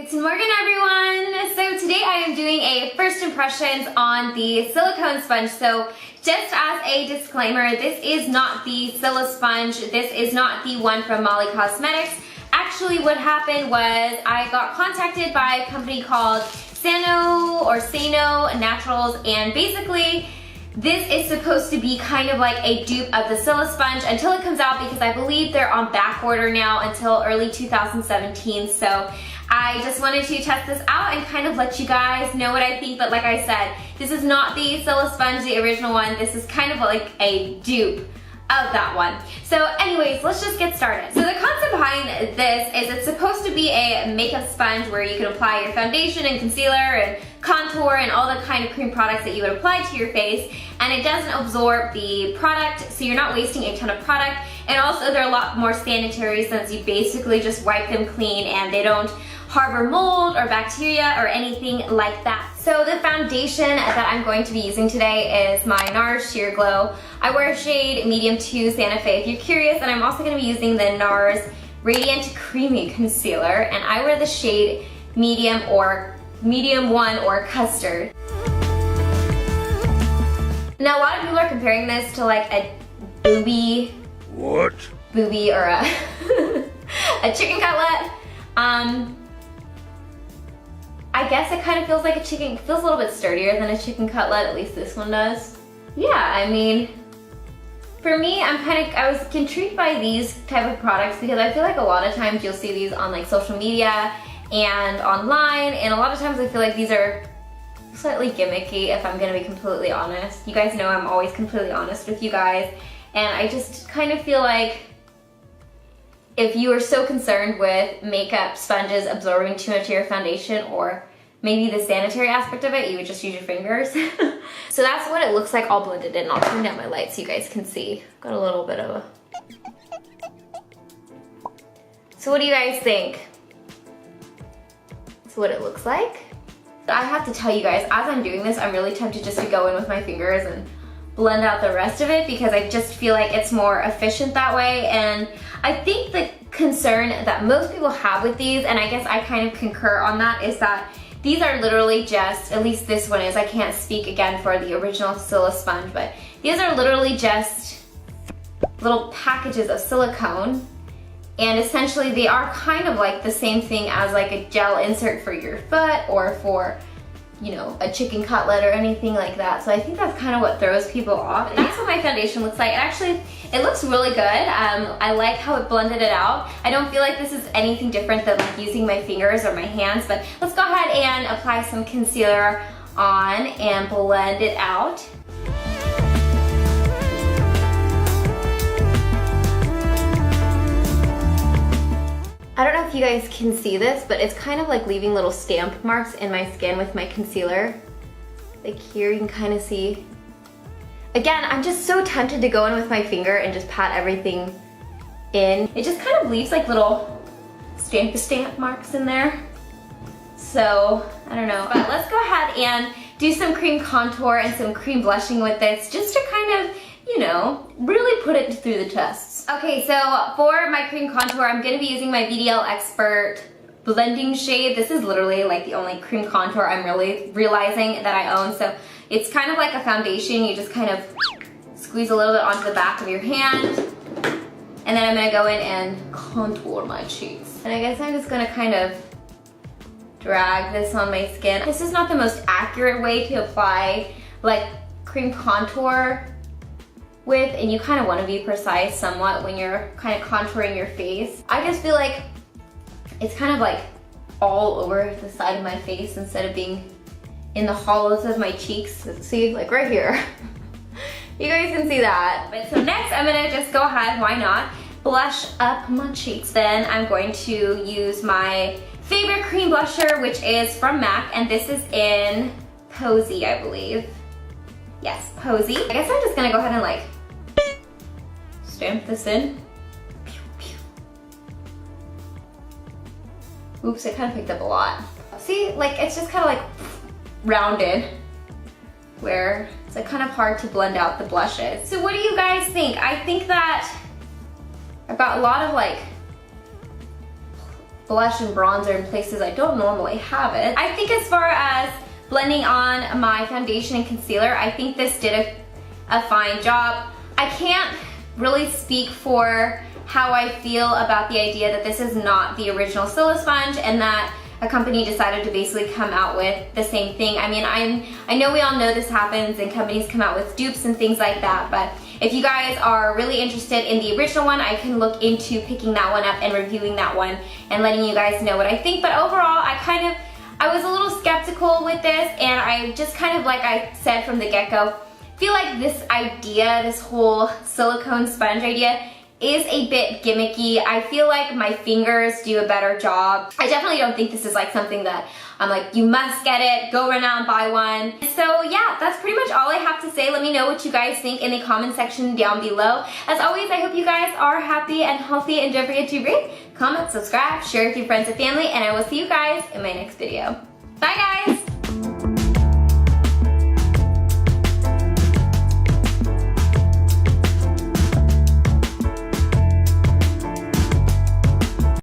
It's Morgan, everyone. So today I am doing a first impressions on the silicone sponge. So just as a disclaimer, this is not the Silla sponge. This is not the one from Molly Cosmetics. Actually, what happened was I got contacted by a company called Sano Naturals, and basically this is supposed to be kind of like a dupe of the Silla sponge until it comes out, because I believe they're on back order now until early 2017. So I just wanted to test this out and kind of let you guys know what I think. But like I said, this is not the Silla sponge, the original one. This is kind of like a dupe of that one. So anyways, let's just get started. So the concept behind this is it's supposed to be a makeup sponge where you can apply your foundation and concealer and contour and all the kind of cream products that you would apply to your face, and it doesn't absorb the product, so you're not wasting a ton of product. And also they're a lot more sanitary since you basically just wipe them clean and they don't harbor mold or bacteria or anything like that. So the foundation that I'm going to be using today is my NARS Sheer Glow. I wear shade medium 2 Santa Fe if you're curious, and I'm also going to be using the NARS Radiant Creamy Concealer, and I wear the shade medium 1 or custard. Now a lot of people are comparing this to like a booby. What? Booby or a, a chicken cutlet. I guess it kind of feels like a chicken, feels a little bit sturdier than a chicken cutlet, at least this one does. Yeah, I mean, for me, I was intrigued by these type of products because I feel like a lot of times you'll see these on like social media and online, and a lot of times I feel like these are slightly gimmicky, if I'm gonna be completely honest. You guys know I'm always completely honest with you guys, and I just kind of feel like if you are so concerned with makeup sponges absorbing too much of your foundation, or maybe the sanitary aspect of it, you would just use your fingers. So that's what it looks like all blended in. I'll turn down my light so you guys can see. Got a little bit of a... So what do you guys think? That's what it looks like. I have to tell you guys, as I'm doing this, I'm really tempted just to go in with my fingers and blend out the rest of it, because I just feel like it's more efficient that way. And I think the concern that most people have with these, and I guess I kind of concur on that, is that these are literally just, at least this one is, I can't speak again for the original Silla sponge, but these are literally just little packages of silicone, and essentially they are kind of like the same thing as like a gel insert for your foot or for, you know, a chicken cutlet or anything like that. So I think that's kind of what throws people off. And that's what my foundation looks like. It looks really good. I like how it blended it out. I don't feel like this is anything different than like using my fingers or my hands, but let's go ahead and apply some concealer on and blend it out. I don't know if you guys can see this, but it's kind of like leaving little stamp marks in my skin with my concealer. Like here you can kind of see. Again, I'm just so tempted to go in with my finger and just pat everything in. It just kind of leaves like little stamp marks in there. So, I don't know. But let's go ahead and do some cream contour and some cream blushing with this, just to kind of, you know, really put it through the tests. Okay, so for my cream contour, I'm gonna be using my VDL Expert blending shade. This is literally like the only cream contour I'm really realizing that I own. So it's kind of like a foundation. You just kind of squeeze a little bit onto the back of your hand, and then I'm gonna go in and contour my cheeks. And I guess I'm just gonna kind of drag this on my skin. This is not the most accurate way to apply like cream contour with, and you kind of want to be precise somewhat when you're kind of contouring your face. I just feel like it's kind of like all over the side of my face instead of being in the hollows of my cheeks. See, like right here. You guys can see that. But so next I'm gonna just go ahead, why not, blush up my cheeks. Then I'm going to use my favorite cream blusher, which is from MAC, and this is in Posy, I believe. Yes, Posy. I guess I'm just gonna go ahead and like stamp this in. Oops, I kind of picked up a lot. See, like it's just kind of like rounded, where it's like kind of hard to blend out the blushes. So what do you guys think? I think that I've got a lot of like blush and bronzer in places I don't normally have it. I think as far as blending on my foundation and concealer, I think this did a fine job. I can't really speak for how I feel about the idea that this is not the original Stila sponge and that a company decided to basically come out with the same thing. I mean, I know we all know this happens and companies come out with dupes and things like that, but if you guys are really interested in the original one, I can look into picking that one up and reviewing that one and letting you guys know what I think. But overall, I was a little skeptical with this, and I just kind of, like I said from the get-go, feel like this idea, this whole silicone sponge idea, is a bit gimmicky. I feel like my fingers do a better job. I definitely don't think this is like something that I'm like, you must get it, go right now and buy one. So yeah, that's pretty much all I have to say. Let me know what you guys think in the comment section down below. As always, I hope you guys are happy and healthy, and don't forget to rate, comment, subscribe, share with your friends and family, and I will see you guys in my next video. Bye guys!